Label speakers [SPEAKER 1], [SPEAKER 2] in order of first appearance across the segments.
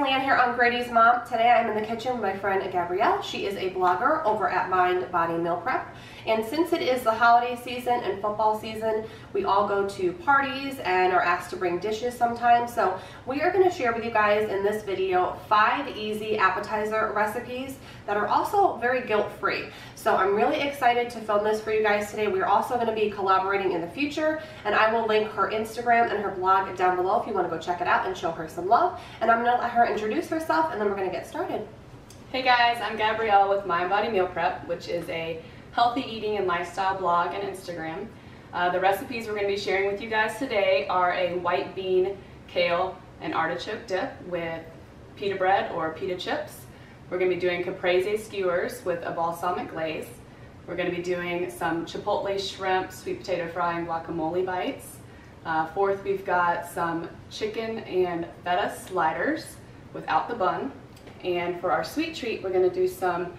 [SPEAKER 1] Leanne here on Grady's Mom. Today I'm in the kitchen with my friend Gabrielle. She is a blogger over at Mind Body Meal Prep. And since it is the holiday season and football season, we all go to parties and are asked to bring dishes sometimes. So we are going to share with you guys in this video 5 easy appetizer recipes that are also very guilt-free. So I'm really excited to film this for you guys today. We're also going to be collaborating in the future, and I will link her Instagram and her blog down below if you want to go check it out and show her some love. And I'm going to let her introduce herself, and then we're going to get started.
[SPEAKER 2] Hey guys, I'm Gabrielle with Mind Body Meal Prep, which is a healthy eating and lifestyle blog and Instagram. The recipes we're going to be sharing with you guys today are a white bean, kale, and artichoke dip with pita bread or pita chips. We're going to be doing caprese skewers with a balsamic glaze. We're going to be doing some chipotle shrimp, sweet potato fry, and guacamole bites. Fourth, we've got some chicken and feta sliders without the bun. And for our sweet treat, we're going to do some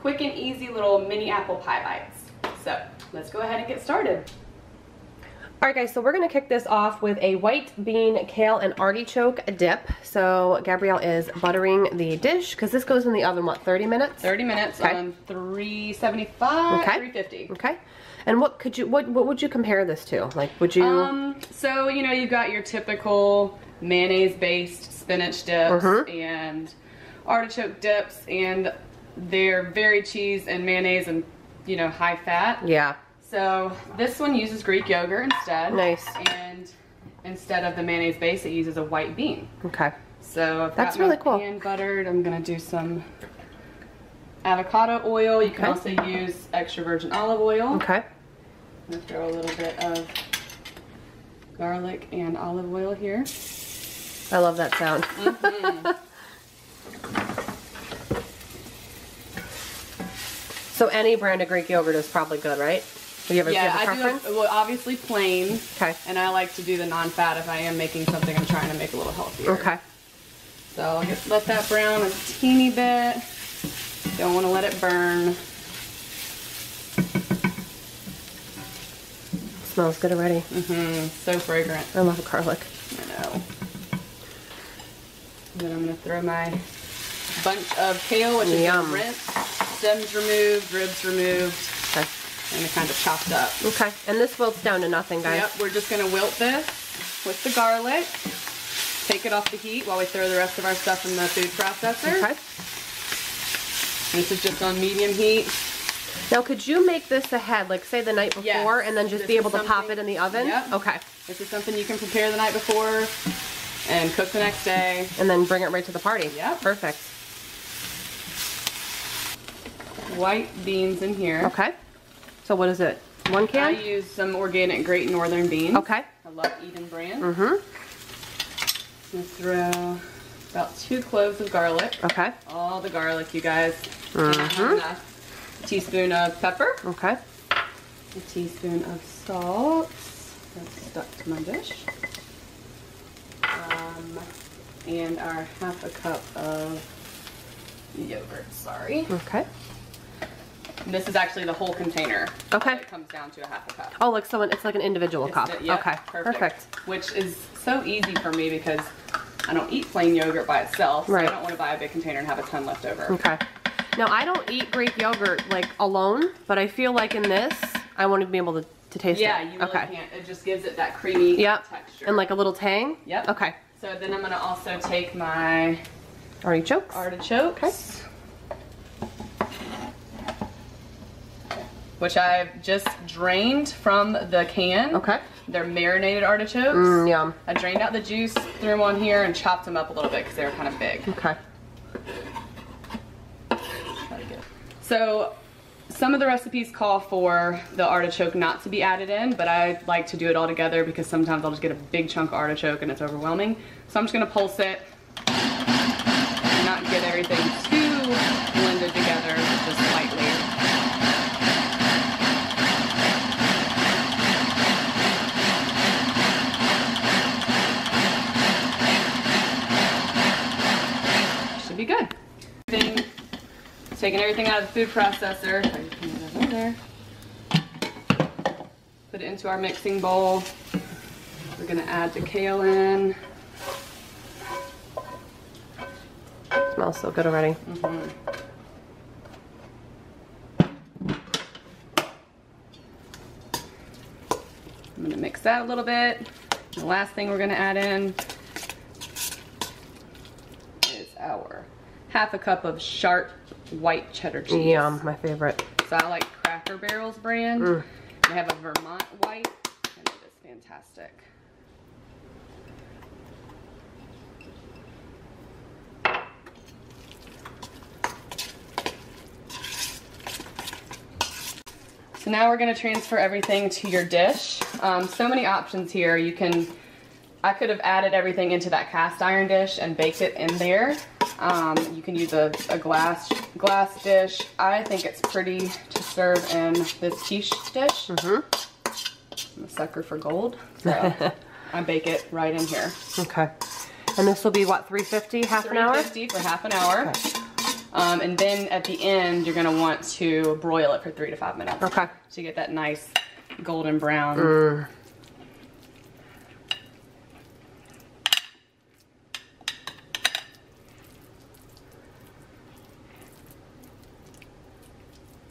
[SPEAKER 2] quick and easy little mini apple pie bites. So let's go ahead and get started.
[SPEAKER 1] Alright guys, so we're going to kick this off with a white bean, kale, and artichoke dip. So Gabrielle is buttering the dish because this goes in the oven, what, 30 minutes?
[SPEAKER 2] 30 minutes on 375, 350.
[SPEAKER 1] Okay. And what would you compare this to? Like, would you...
[SPEAKER 2] So, you know, you've got your typical mayonnaise-based spinach dips and artichoke dips, and they're very cheese and mayonnaise and, you know, high fat.
[SPEAKER 1] Yeah.
[SPEAKER 2] So this one uses Greek yogurt instead.
[SPEAKER 1] Nice.
[SPEAKER 2] And instead of the mayonnaise base, it uses a white bean.
[SPEAKER 1] Okay.
[SPEAKER 2] So I've
[SPEAKER 1] That's
[SPEAKER 2] got
[SPEAKER 1] really
[SPEAKER 2] my
[SPEAKER 1] cool.
[SPEAKER 2] pan buttered. I'm gonna do some avocado oil. You can also use extra virgin olive oil.
[SPEAKER 1] Okay.
[SPEAKER 2] I'm gonna throw a little bit of garlic and olive oil here.
[SPEAKER 1] I love that sound. So any brand of Greek yogurt is probably good, right? Do you have a preference?
[SPEAKER 2] Well, obviously plain.
[SPEAKER 1] Okay.
[SPEAKER 2] And I like to do the non-fat if I am making something I'm trying to make a little healthier.
[SPEAKER 1] Okay.
[SPEAKER 2] So I'll just let that brown a teeny bit. Don't want to let it burn.
[SPEAKER 1] Smells good already.
[SPEAKER 2] So fragrant.
[SPEAKER 1] I love garlic.
[SPEAKER 2] I know. Then I'm going to throw my bunch of kale, which is rinsed, stems removed, ribs removed, and kind of chopped up.
[SPEAKER 1] Okay, and this wilts down to nothing, guys.
[SPEAKER 2] Yep, we're just going to wilt this with the garlic, take it off the heat while we throw the rest of our stuff in the food processor.
[SPEAKER 1] Okay.
[SPEAKER 2] This is just on medium heat.
[SPEAKER 1] Now, could you make this ahead, like say the night before, and then just be able to pop it in the oven?
[SPEAKER 2] Yep.
[SPEAKER 1] Okay.
[SPEAKER 2] This is something you can prepare the night before and cook the next day.
[SPEAKER 1] And then bring it right to the party.
[SPEAKER 2] Yep.
[SPEAKER 1] Perfect.
[SPEAKER 2] White beans in here.
[SPEAKER 1] Okay. So what is it? 1 can?
[SPEAKER 2] I use some organic Great Northern beans.
[SPEAKER 1] Okay.
[SPEAKER 2] I love Eden brand.
[SPEAKER 1] Mm-hmm.
[SPEAKER 2] I'm gonna throw about 2 cloves of garlic.
[SPEAKER 1] Okay.
[SPEAKER 2] All the garlic, you guys. A teaspoon of pepper.
[SPEAKER 1] Okay.
[SPEAKER 2] A teaspoon of salt. That's stuck to my dish. And our half a cup of yogurt, sorry.
[SPEAKER 1] Okay.
[SPEAKER 2] This is actually the whole container.
[SPEAKER 1] Okay.
[SPEAKER 2] It comes down to a half a cup.
[SPEAKER 1] Oh, like so it's like an individual cup.
[SPEAKER 2] Yeah,
[SPEAKER 1] okay. Perfect.
[SPEAKER 2] Which is so easy for me because I don't eat plain yogurt by itself. So
[SPEAKER 1] right.
[SPEAKER 2] I don't want to buy a big container and have a ton left over.
[SPEAKER 1] Okay. Now, I don't eat Greek yogurt like alone, but I feel like in this, I want to be able to taste it.
[SPEAKER 2] Yeah, you really can't. It just gives it that creamy texture.
[SPEAKER 1] And like a little tang?
[SPEAKER 2] Yep.
[SPEAKER 1] Okay.
[SPEAKER 2] So then I'm going to also take my
[SPEAKER 1] artichokes.
[SPEAKER 2] Okay. Which I've just drained from the can.
[SPEAKER 1] Okay.
[SPEAKER 2] They're marinated artichokes.
[SPEAKER 1] Yum.
[SPEAKER 2] I drained out the juice, threw them on here, and chopped them up a little bit because they were kind of big.
[SPEAKER 1] Okay.
[SPEAKER 2] So some of the recipes call for the artichoke not to be added in, but I like to do it all together because sometimes I'll just get a big chunk of artichoke and it's overwhelming. So I'm just gonna pulse it and not get everything too blended together, just slightly. Should be good. Taking everything out of the food processor. Put it into our mixing bowl. We're gonna add the kale in.
[SPEAKER 1] Smells so good already.
[SPEAKER 2] Mm-hmm. I'm gonna mix that a little bit. The last thing we're gonna add in is our half a cup of sharp white cheddar cheese.
[SPEAKER 1] Yum, my favorite.
[SPEAKER 2] So I like Cracker Barrel's brand. They have a Vermont white, and it is fantastic. So now we're going to transfer everything to your dish. So many options here. I could have added everything into that cast iron dish and baked it in there. You can use a glass dish. I think it's pretty to serve in this quiche dish. I'm a sucker for gold, so I bake it right in here.
[SPEAKER 1] Okay. And this will be what, 350, half an hour?
[SPEAKER 2] 350 for half an hour.
[SPEAKER 1] Okay.
[SPEAKER 2] And then at the end, you're going to want to broil it for 3 to 5 minutes.
[SPEAKER 1] Okay.
[SPEAKER 2] So you get that nice golden brown.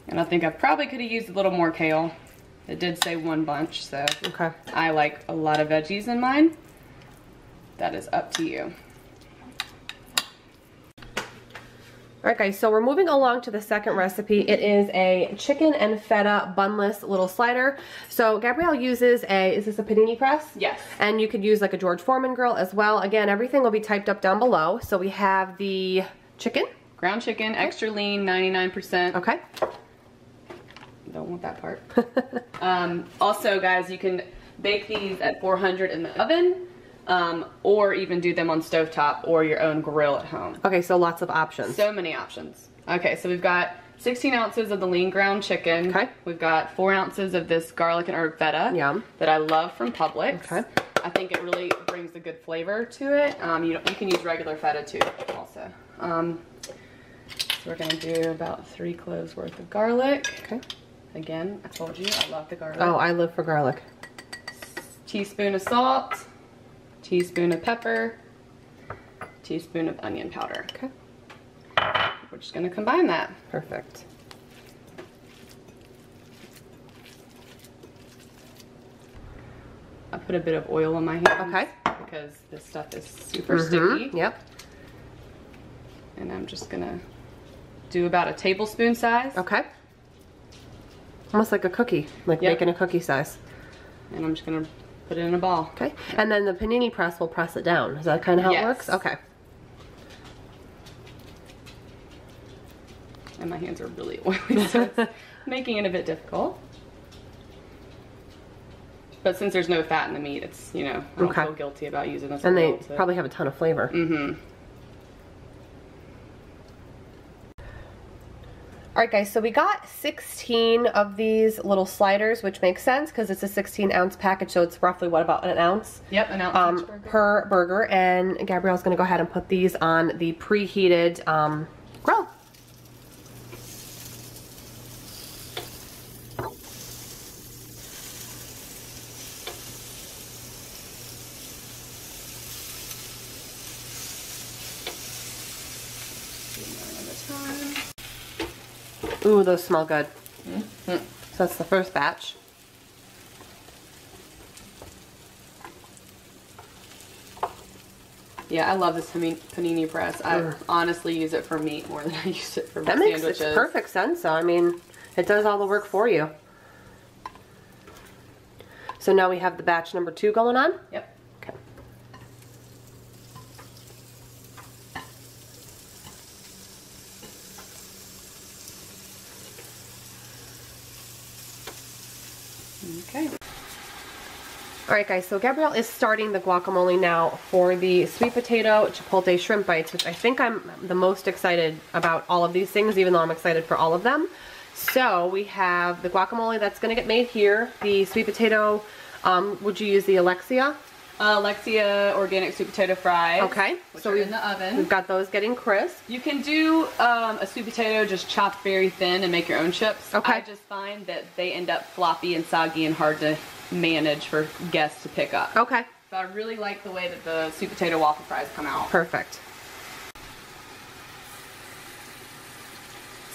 [SPEAKER 2] And I think I probably could have used a little more kale. It did say 1 bunch, so
[SPEAKER 1] okay.
[SPEAKER 2] I like a lot of veggies in mine. That is up to you.
[SPEAKER 1] Alright guys, so we're moving along to the second recipe. It is a chicken and feta bunless little slider. So Gabrielle uses is this a panini press?
[SPEAKER 2] Yes.
[SPEAKER 1] And you could use like a George Foreman grill as well. Again, everything will be typed up down below. So we have the chicken.
[SPEAKER 2] Ground chicken, extra lean, 99%.
[SPEAKER 1] Okay.
[SPEAKER 2] Don't want that part. Also guys, you can bake these at 400 in the oven. Or even do them on stovetop or your own grill at home.
[SPEAKER 1] Okay, so lots of options.
[SPEAKER 2] So many options. Okay, so we've got 16 ounces of the lean ground chicken.
[SPEAKER 1] Okay.
[SPEAKER 2] We've got 4 ounces of this garlic and herb feta.
[SPEAKER 1] Yum.
[SPEAKER 2] That I love from Publix.
[SPEAKER 1] Okay.
[SPEAKER 2] I think it really brings a good flavor to it. You can use regular feta too, also. So we're gonna do about 3 cloves worth of garlic.
[SPEAKER 1] Okay.
[SPEAKER 2] Again, I told you I love the garlic.
[SPEAKER 1] Oh, I live for garlic.
[SPEAKER 2] Teaspoon of salt. Teaspoon of pepper, teaspoon of onion powder.
[SPEAKER 1] Okay.
[SPEAKER 2] We're just going to combine that.
[SPEAKER 1] Perfect.
[SPEAKER 2] I put a bit of oil on my hands.
[SPEAKER 1] Okay.
[SPEAKER 2] Because this stuff is super sticky.
[SPEAKER 1] Yep.
[SPEAKER 2] And I'm just going to do about a tablespoon size.
[SPEAKER 1] Okay. Almost like a cookie, like making a cookie size.
[SPEAKER 2] And I'm just going to put it in a ball.
[SPEAKER 1] Okay. And then the panini press will press it down. Is that kind of how it works? Okay.
[SPEAKER 2] And my hands are really oily, so it's making it a bit difficult. But since there's no fat in the meat, it's, you know, I don't feel guilty about using this.
[SPEAKER 1] And they probably have a ton of flavor. Alright guys, so we got 16 of these little sliders, which makes sense because it's a 16-ounce package, so it's roughly, what, about an ounce?
[SPEAKER 2] Yep, an ounce each burger.
[SPEAKER 1] Per burger. And Gabrielle's going to go ahead and put these on the preheated grill. Ooh, those smell good. So that's the first batch.
[SPEAKER 2] Yeah, I love this panini press. I honestly use it for meat more than I use it for sandwiches.
[SPEAKER 1] That makes perfect sense. So, I mean, it does all the work for you. So now we have the batch number 2 going on?
[SPEAKER 2] Yep.
[SPEAKER 1] Okay.
[SPEAKER 2] Okay.
[SPEAKER 1] Alright guys, so Gabrielle is starting the guacamole now for the sweet potato chipotle shrimp bites, which I think I'm the most excited about all of these things, even though I'm excited for all of them. So we have the guacamole that's going to get made here, the sweet potato, would you use the Alexia?
[SPEAKER 2] Alexia organic sweet potato fries.
[SPEAKER 1] Okay.
[SPEAKER 2] So we're in the oven.
[SPEAKER 1] We've got those getting crisp.
[SPEAKER 2] You can do a sweet potato just chopped very thin and make your own chips.
[SPEAKER 1] Okay.
[SPEAKER 2] I just find that they end up floppy and soggy and hard to manage for guests to pick up.
[SPEAKER 1] Okay.
[SPEAKER 2] So I really like the way that the sweet potato waffle fries come out.
[SPEAKER 1] Perfect.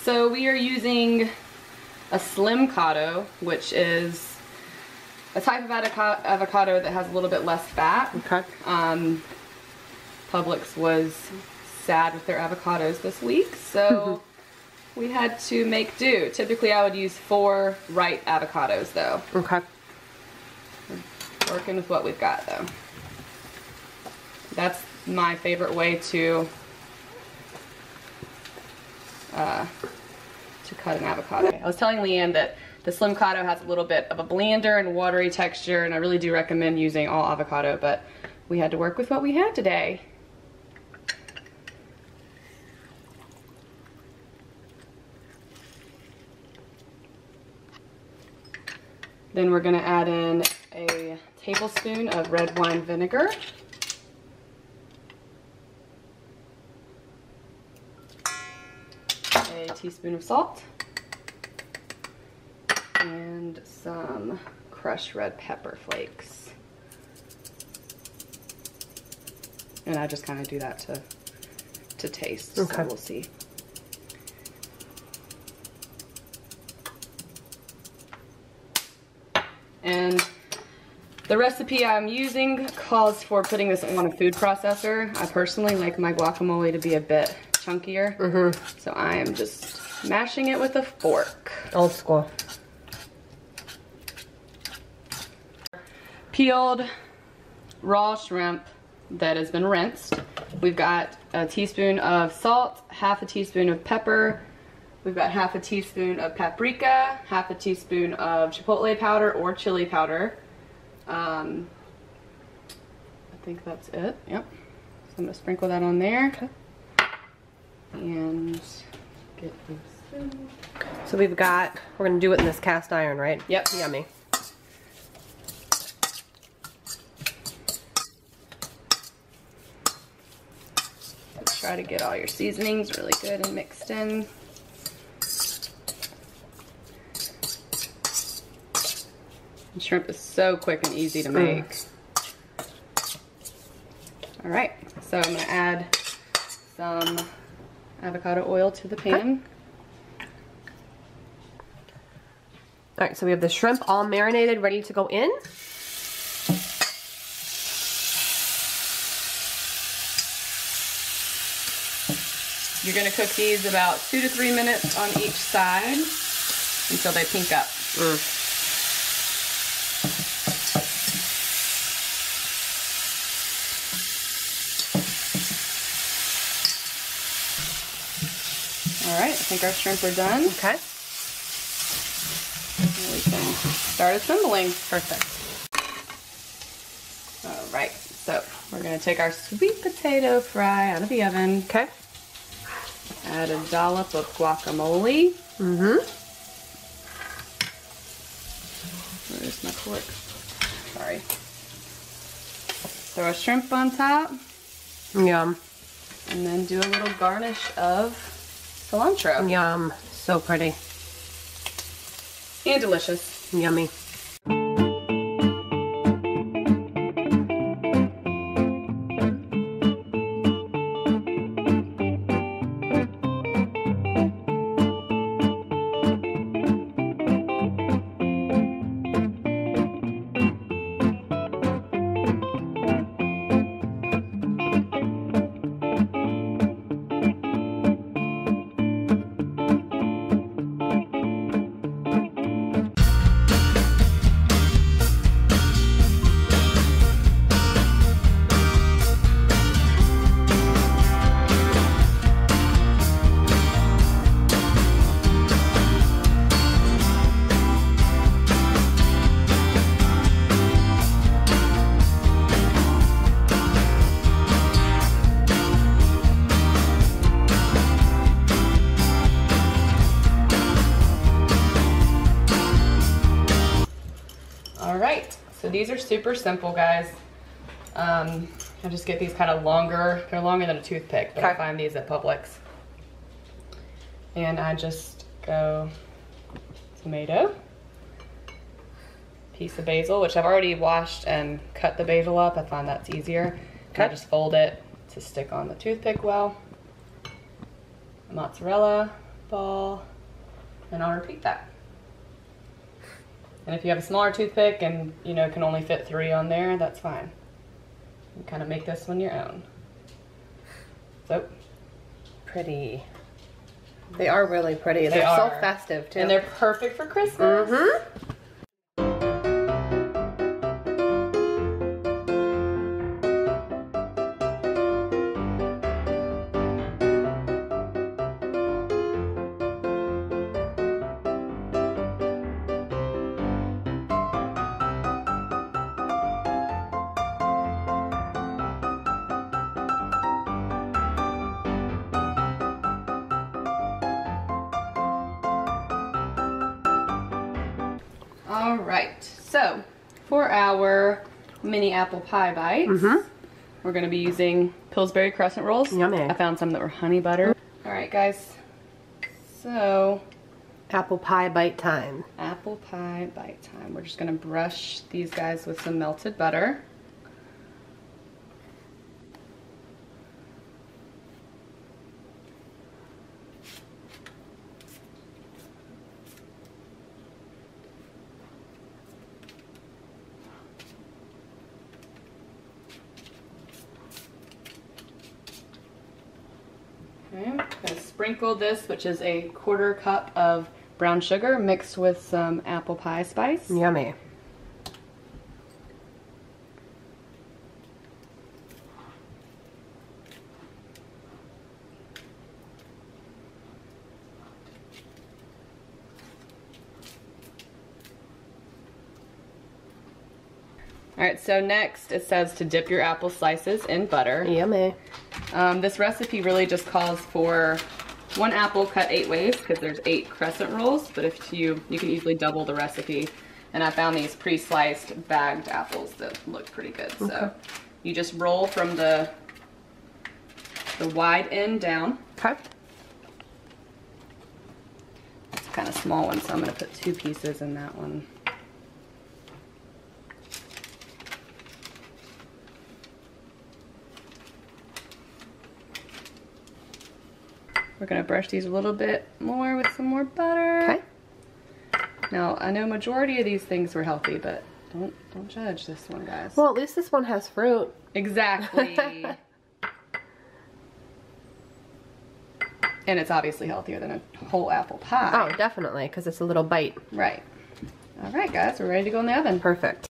[SPEAKER 2] So we are using a slim cotto, which is a type of avocado that has a little bit less fat.
[SPEAKER 1] Okay.
[SPEAKER 2] Publix was sad with their avocados this week, so we had to make do. Typically I would use 4 ripe avocados though.
[SPEAKER 1] Okay.
[SPEAKER 2] We're working with what we've got though. That's my favorite way to cut an avocado. I was telling Leanne that the slim cotto has a little bit of a blander and watery texture, and I really do recommend using all avocado, but we had to work with what we had today. Then we're going to add in a tablespoon of red wine vinegar. A teaspoon of salt. And some crushed red pepper flakes. And I just kind of do that to taste, okay. So we'll see. And the recipe I'm using calls for putting this on a food processor. I personally like my guacamole to be a bit chunkier, so I am just mashing it with a fork.
[SPEAKER 1] Old school.
[SPEAKER 2] Peeled raw shrimp that has been rinsed. We've got a teaspoon of salt, half a teaspoon of pepper. We've got half a teaspoon of paprika, half a teaspoon of chipotle powder or chili powder. I think that's it. Yep. So I'm gonna sprinkle that on there. Okay. And get this.
[SPEAKER 1] So we're gonna do it in this cast iron, right?
[SPEAKER 2] Yep.
[SPEAKER 1] Yummy.
[SPEAKER 2] Try to get all your seasonings really good and mixed in. And shrimp is so quick and easy to make. All right, so I'm gonna add some avocado oil to the pan.
[SPEAKER 1] Okay. All right, so we have the shrimp all marinated, ready to go in.
[SPEAKER 2] You're gonna cook these about 2 to 3 minutes on each side until they pink up. All right, I think our shrimp are done.
[SPEAKER 1] Okay.
[SPEAKER 2] And we can start assembling.
[SPEAKER 1] Perfect.
[SPEAKER 2] All right, so we're gonna take our sweet potato fry out of the oven.
[SPEAKER 1] Okay.
[SPEAKER 2] Add a dollop of guacamole. Where's my fork? Sorry. Throw a shrimp on top.
[SPEAKER 1] Yum.
[SPEAKER 2] And then do a little garnish of cilantro.
[SPEAKER 1] Yum. So pretty.
[SPEAKER 2] And delicious.
[SPEAKER 1] Yummy.
[SPEAKER 2] So these are super simple, guys. I just get these kind of longer. They're longer than a toothpick, but I find these at Publix. And I just go tomato, piece of basil, which I've already washed and cut the basil up. I find that's easier. I just fold it to stick on the toothpick well. Mozzarella, ball, and I'll repeat that. And if you have a smaller toothpick and you know can only fit 3 on there, that's fine. You kind of make this one your own. So
[SPEAKER 1] pretty. They are really pretty. They're so festive too.
[SPEAKER 2] And they're perfect for Christmas.
[SPEAKER 1] Mm-hmm.
[SPEAKER 2] All right, so for our mini apple pie bites, we're gonna be using Pillsbury crescent rolls.
[SPEAKER 1] Yummy.
[SPEAKER 2] I found some that were honey butter. All right, guys, so
[SPEAKER 1] apple pie bite time.
[SPEAKER 2] Apple pie bite time. We're just gonna brush these guys with some melted butter. Okay, I'm gonna sprinkle this, which is a 1/4 cup of brown sugar mixed with some apple pie spice.
[SPEAKER 1] Yummy.
[SPEAKER 2] All right, so next it says to dip your apple slices in butter.
[SPEAKER 1] Yummy.
[SPEAKER 2] This recipe really just calls for 1 apple cut 8 ways because there's 8 crescent rolls, but if you can easily double the recipe. And I found these pre-sliced bagged apples that look pretty good. Okay. So you just roll from the wide end down.
[SPEAKER 1] Okay.
[SPEAKER 2] It's kind of small one, so I'm gonna put 2 pieces in that one. We're gonna brush these a little bit more with some more butter.
[SPEAKER 1] Okay.
[SPEAKER 2] Now, I know majority of these things were healthy, but don't judge this one, guys.
[SPEAKER 1] Well, at least this one has fruit.
[SPEAKER 2] Exactly. And it's obviously healthier than a whole apple pie.
[SPEAKER 1] Oh, definitely, because it's a little bite.
[SPEAKER 2] Right. All right, guys, we're ready to go in the oven.
[SPEAKER 1] Perfect.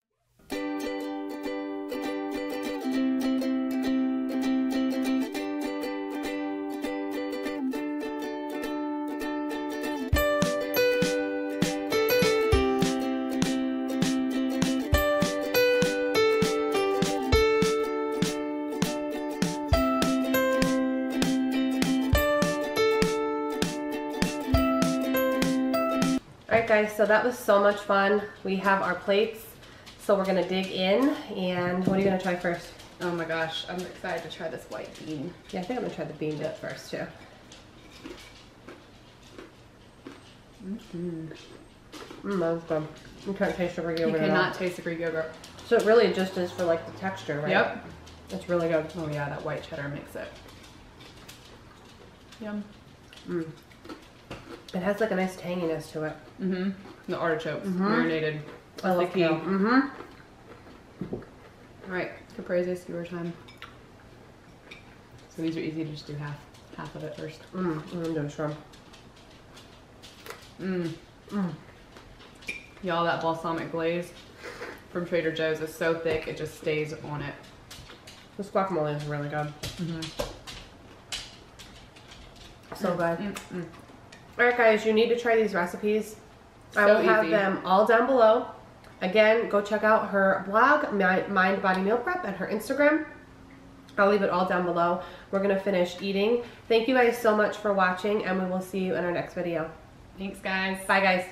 [SPEAKER 1] Alright guys, so that was so much fun. We have our plates, so we're gonna dig in, and what are you gonna try first?
[SPEAKER 2] Oh my gosh, I'm excited to try this white bean.
[SPEAKER 1] Yeah, I think I'm gonna try the bean dip first too. That's good. You can't taste the Greek yogurt.
[SPEAKER 2] You cannot taste the Greek yogurt.
[SPEAKER 1] So it really just is for like the texture, right?
[SPEAKER 2] Yep.
[SPEAKER 1] It's really good.
[SPEAKER 2] Oh yeah, that white cheddar makes it. Yum.
[SPEAKER 1] It has like a nice tanginess to it.
[SPEAKER 2] The artichokes, marinated.
[SPEAKER 1] I love kale.
[SPEAKER 2] Alright, caprese skewer time. So these are easy to just do half of it first.
[SPEAKER 1] I'm doing shrimp.
[SPEAKER 2] Y'all, that balsamic glaze from Trader Joe's is so thick it just stays on it.
[SPEAKER 1] This guacamole is really good. So good. Alright guys, you need to try these recipes. I will have them all down below. Again, go check out her blog, Mind Body Meal Prep, and her Instagram. I'll leave it all down below. We're going to finish eating. Thank you guys so much for watching, and we will see you in our next video.
[SPEAKER 2] Thanks, guys.
[SPEAKER 1] Bye, guys.